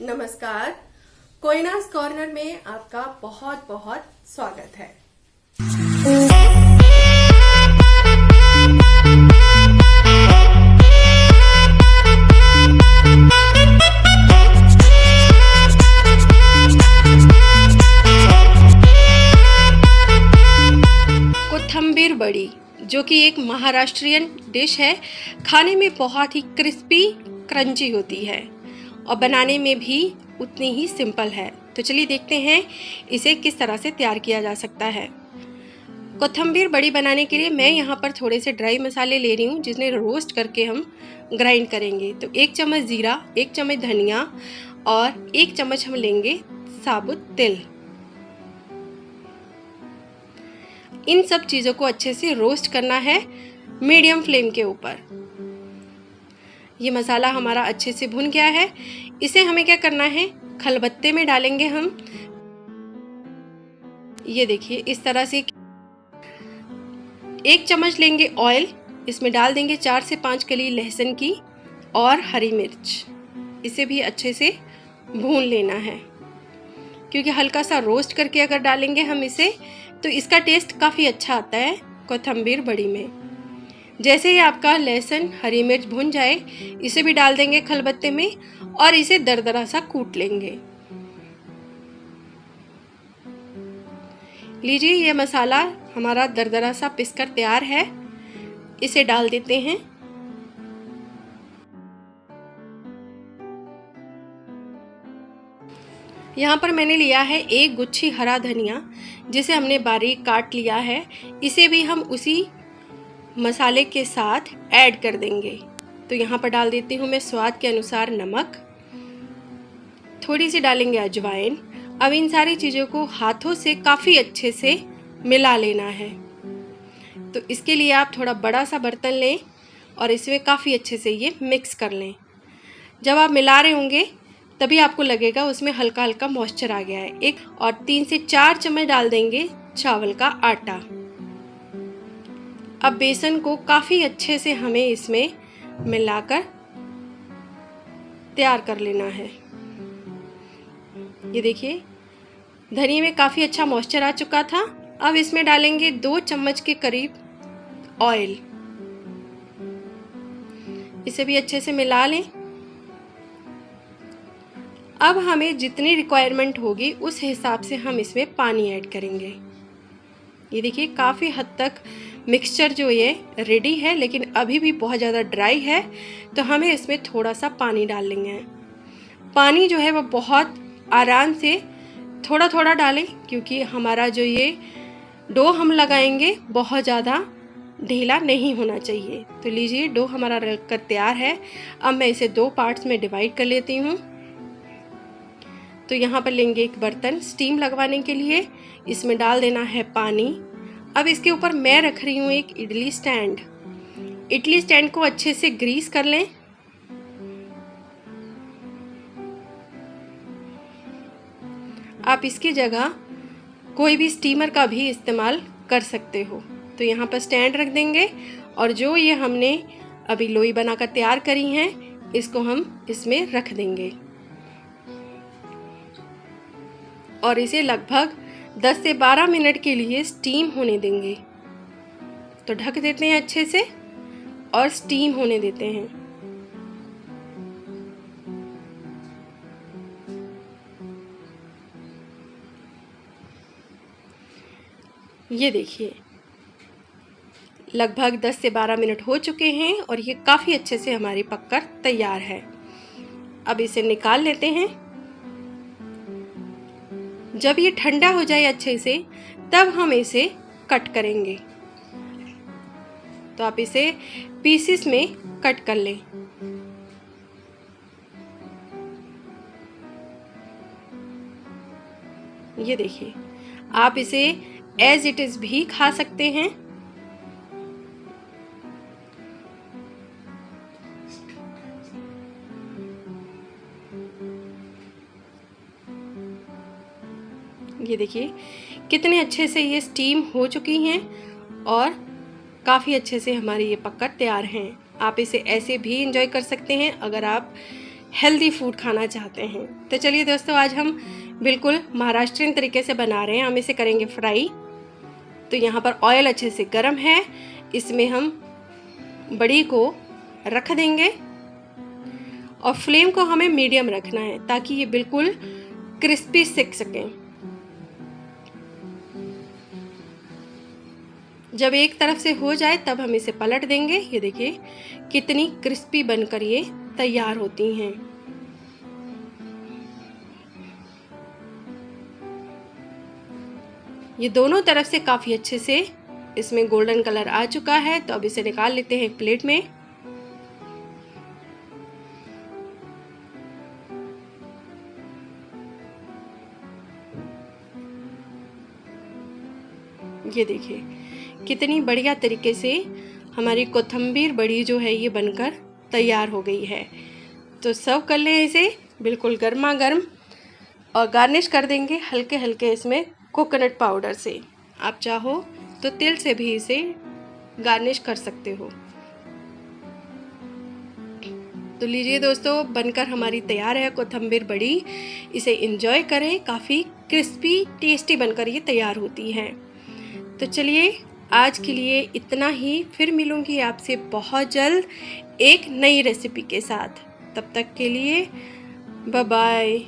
नमस्कार। कोयनास कॉर्नर में आपका बहुत बहुत स्वागत है। कोथिंबीर बड़ी, जो कि एक महाराष्ट्रियन डिश है, खाने में बहुत ही क्रिस्पी क्रंची होती है और बनाने में भी उतनी ही सिंपल है। तो चलिए देखते हैं इसे किस तरह से तैयार किया जा सकता है। कोथिंबीर बड़ी बनाने के लिए मैं यहाँ पर थोड़े से ड्राई मसाले ले रही हूँ, जिन्हें रोस्ट करके हम ग्राइंड करेंगे। तो 1 चम्मच जीरा, 1 चम्मच धनिया और 1 चम्मच हम लेंगे साबुत तिल। इन सब चीज़ों को अच्छे से रोस्ट करना है मीडियम फ्लेम के ऊपर। ये मसाला हमारा अच्छे से भुन गया है। इसे हमें क्या करना है, खलबत्ते में डालेंगे हम। ये देखिए इस तरह से 1 चम्मच लेंगे ऑयल, इसमें डाल देंगे 4 से 5 कली लहसुन की और हरी मिर्च। इसे भी अच्छे से भून लेना है, क्योंकि हल्का सा रोस्ट करके अगर डालेंगे हम इसे तो इसका टेस्ट काफ़ी अच्छा आता है कोथिंबीर बड़ी में। जैसे ही आपका लहसुन हरी मिर्च भुन जाए, इसे भी डाल देंगे खलबत्ते में और इसे दरदरा सा कूट लेंगे। लीजिए ये मसाला हमारा दरदरा सा पिसकर तैयार है। इसे डाल देते हैं। यहाँ पर मैंने लिया है 1 गुच्छी हरा धनिया, जिसे हमने बारीक काट लिया है। इसे भी हम उसी मसाले के साथ ऐड कर देंगे। तो यहाँ पर डाल देती हूँ मैं स्वाद के अनुसार नमक, थोड़ी सी डालेंगे अजवाइन। अब इन सारी चीज़ों को हाथों से काफ़ी अच्छे से मिला लेना है। तो इसके लिए आप थोड़ा बड़ा सा बर्तन लें और इसमें काफ़ी अच्छे से ये मिक्स कर लें। जब आप मिला रहे होंगे तभी आपको लगेगा उसमें हल्का हल्का मॉइस्चर आ गया है। 1 और 3 से 4 चम्मच डाल देंगे चावल का आटा। अब बेसन को काफ़ी अच्छे से हमें इसमें मिलाकर तैयार कर लेना है। ये देखिए धनिया में काफ़ी अच्छा मॉइस्चर आ चुका था। अब इसमें डालेंगे 2 चम्मच के करीब ऑयल। इसे भी अच्छे से मिला लें। अब हमें जितनी रिक्वायरमेंट होगी उस हिसाब से हम इसमें पानी ऐड करेंगे। ये देखिए काफ़ी हद तक मिक्सचर जो ये रेडी है, लेकिन अभी भी बहुत ज़्यादा ड्राई है, तो हमें इसमें थोड़ा सा पानी डाल लेंगे। पानी जो है वो बहुत आराम से थोड़ा थोड़ा डालें, क्योंकि हमारा जो ये डो हम लगाएंगे बहुत ज़्यादा ढीला नहीं होना चाहिए। तो लीजिए डो हमारा रख कर तैयार है। अब मैं इसे 2 पार्ट्स में डिवाइड कर लेती हूँ। तो यहाँ पर लेंगे एक बर्तन स्टीम लगवाने के लिए, इसमें डाल देना है पानी। अब इसके ऊपर मैं रख रही हूँ एक इडली स्टैंड। इडली स्टैंड को अच्छे से ग्रीस कर लें। आप इसकी जगह कोई भी स्टीमर का भी इस्तेमाल कर सकते हो। तो यहाँ पर स्टैंड रख देंगे और जो ये हमने अभी लोई बनाकर तैयार करी हैं, इसको हम इसमें रख देंगे और इसे लगभग 10 से 12 मिनट के लिए स्टीम होने देंगे। तो ढक देते हैं अच्छे से और स्टीम होने देते हैं। ये देखिए लगभग 10 से 12 मिनट हो चुके हैं और ये काफ़ी अच्छे से हमारी पककर तैयार है। अब इसे निकाल लेते हैं। जब ये ठंडा हो जाए अच्छे से, तब हम इसे कट करेंगे। तो आप इसे पीसेस में कट कर लें। ये देखिए आप इसे एज इट इज भी खा सकते हैं। ये देखिए कितने अच्छे से ये स्टीम हो चुकी हैं और काफ़ी अच्छे से हमारी ये पककर तैयार हैं। आप इसे ऐसे भी एंजॉय कर सकते हैं। अगर आप हेल्दी फूड खाना चाहते हैं। तो चलिए दोस्तों, आज हम बिल्कुल महाराष्ट्रियन तरीके से बना रहे हैं। हम इसे करेंगे फ्राई। तो यहाँ पर ऑयल अच्छे से गर्म है, इसमें हम बड़ी को रख देंगे और फ्लेम को हमें मीडियम रखना है ताकि ये बिल्कुल क्रिस्पी सिक सकें। जब एक तरफ से हो जाए तब हम इसे पलट देंगे। ये देखिए कितनी क्रिस्पी बनकर ये तैयार होती हैं। ये दोनों तरफ से काफ़ी अच्छे से इसमें गोल्डन कलर आ चुका है। तो अब इसे निकाल लेते हैं एक प्लेट में। ये देखिए कितनी बढ़िया तरीके से हमारी कोथिंबीर बड़ी जो है ये बनकर तैयार हो गई है। तो सर्व कर लें इसे बिल्कुल गर्मा गर्म और गार्निश कर देंगे हल्के हल्के इसमें कोकोनट पाउडर से। आप चाहो तो तिल से भी इसे गार्निश कर सकते हो। तो लीजिए दोस्तों, बनकर हमारी तैयार है कोथिंबीर बड़ी। इसे एंजॉय करें, काफ़ी क्रिस्पी टेस्टी बनकर ये तैयार होती है। तो चलिए आज के लिए इतना ही, फिर मिलूंगी आपसे बहुत जल्द एक नई रेसिपी के साथ। तब तक के लिए बाय बाय।